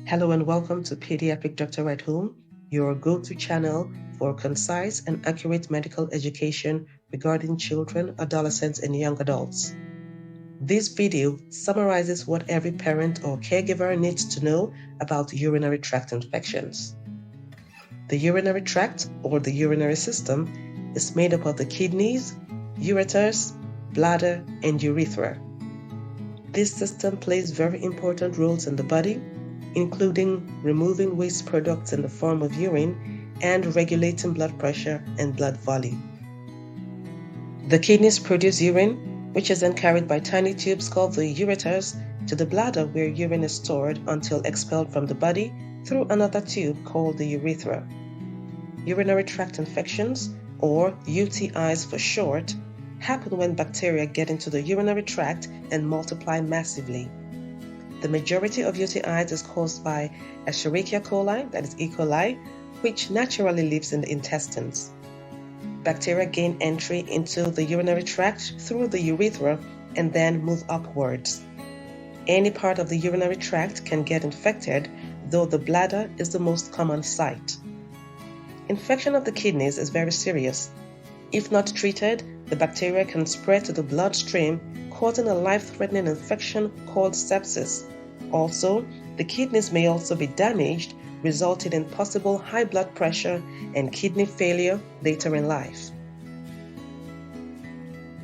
Hello and welcome to Pediatric Doctor at Home, your go-to channel for concise and accurate medical education regarding children, adolescents, and young adults. This video summarizes what every parent or caregiver needs to know about urinary tract infections. The urinary tract, or the urinary system, is made up of the kidneys, ureters, bladder, and urethra. This system plays very important roles in the body, including removing waste products in the form of urine and regulating blood pressure and blood volume. The kidneys produce urine, which is then carried by tiny tubes called the ureters to the bladder, where urine is stored until expelled from the body through another tube called the urethra. Urinary tract infections, or UTIs for short, happen when bacteria get into the urinary tract and multiply massively. The majority of UTIs is caused by Escherichia coli, that is E. coli, which naturally lives in the intestines. Bacteria gain entry into the urinary tract through the urethra and then move upwards. Any part of the urinary tract can get infected, though the bladder is the most common site. Infection of the kidneys is very serious. If not treated, the bacteria can spread to the bloodstream, causing a life-threatening infection called sepsis. Also, the kidneys may also be damaged, resulting in possible high blood pressure and kidney failure later in life.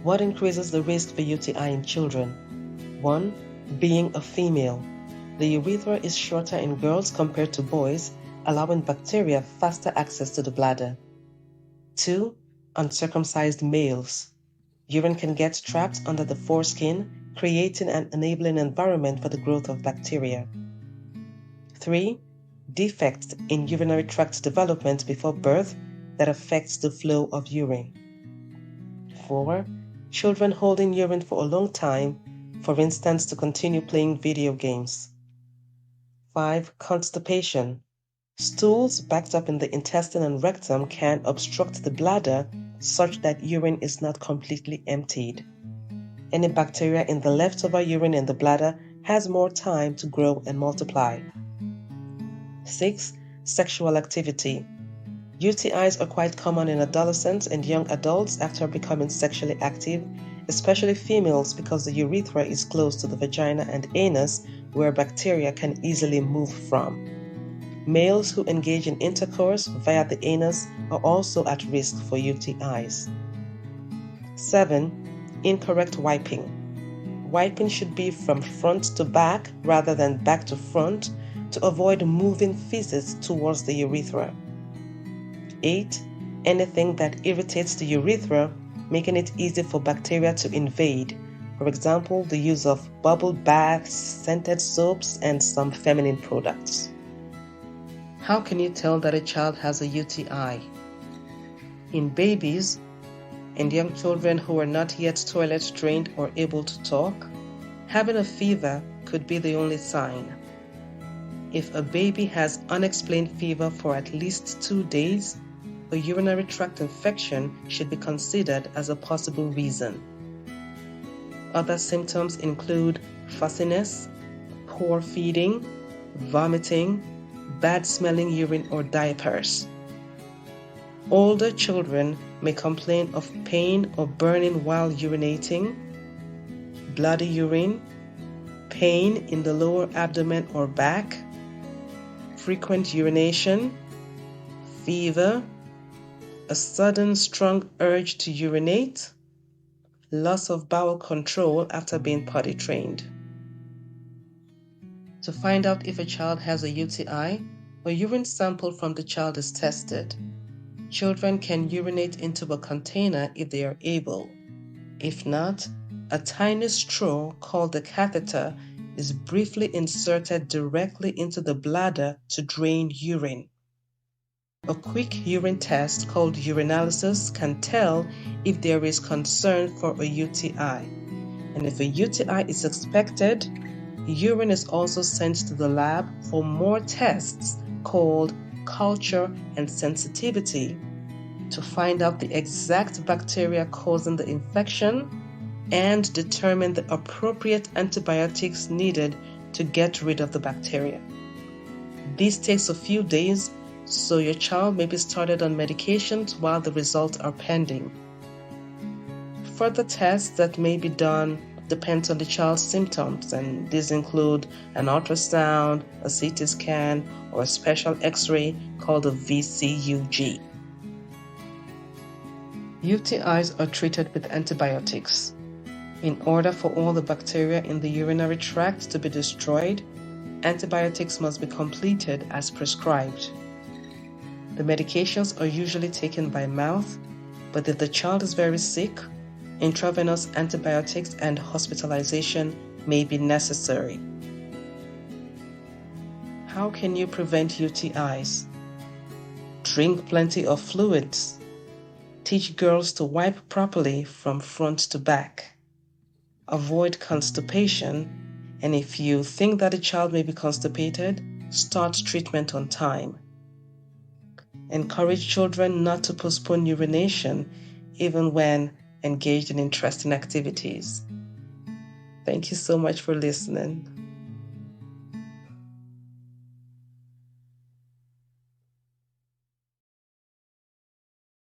What increases the risk for UTI in children? 1. Being a female. The urethra is shorter in girls compared to boys, allowing bacteria faster access to the bladder. 2. Uncircumcised males. Urine can get trapped under the foreskin, creating an enabling environment for the growth of bacteria. 3. Defects in urinary tract development before birth that affects the flow of urine. 4. Children holding urine for a long time, for instance to continue playing video games. 5. Constipation. Stools backed up in the intestine and rectum can obstruct the bladder such that urine is not completely emptied. Any bacteria in the leftover urine in the bladder has more time to grow and multiply. 6. Sexual activity. UTIs are quite common in adolescents and young adults after becoming sexually active, especially females, because the urethra is close to the vagina and anus, where bacteria can easily move from. Males who engage in intercourse via the anus are also at risk for UTIs. 7. Incorrect wiping. Wiping should be from front to back rather than back to front to avoid moving feces towards the urethra. 8. Anything that irritates the urethra, making it easy for bacteria to invade. For example, the use of bubble baths, scented soaps, and some feminine products. How can you tell that a child has a UTI? In babies and young children who are not yet toilet trained or able to talk, having a fever could be the only sign. If a baby has unexplained fever for at least 2 days, a urinary tract infection should be considered as a possible reason. Other symptoms include fussiness, poor feeding, vomiting, bad smelling urine or diapers. Older children may complain of pain or burning while urinating, bloody urine, pain in the lower abdomen or back, frequent urination, fever, a sudden strong urge to urinate, loss of bowel control after being potty trained. To find out if a child has a UTI, a urine sample from the child is tested. Children can urinate into a container if they are able. If not, a tiny straw called a catheter is briefly inserted directly into the bladder to drain urine. A quick urine test called urinalysis can tell if there is concern for a UTI. And if a UTI is expected, urine is also sent to the lab for more tests called culture and sensitivity to find out the exact bacteria causing the infection and determine the appropriate antibiotics needed to get rid of the bacteria. This takes a few days, so your child may be started on medications while the results are pending. Further tests that may be done depends on the child's symptoms, and these include an ultrasound, a CT scan, or a special X-ray called a VCUG. UTIs are treated with antibiotics. In order for all the bacteria in the urinary tract to be destroyed, antibiotics must be completed as prescribed. The medications are usually taken by mouth, but if the child is very sick, intravenous antibiotics and hospitalization may be necessary. How can you prevent UTIs? Drink plenty of fluids. Teach girls to wipe properly from front to back. Avoid constipation, and if you think that a child may be constipated, start treatment on time. Encourage children not to postpone urination even when engaged in interesting activities. Thank you so much for listening.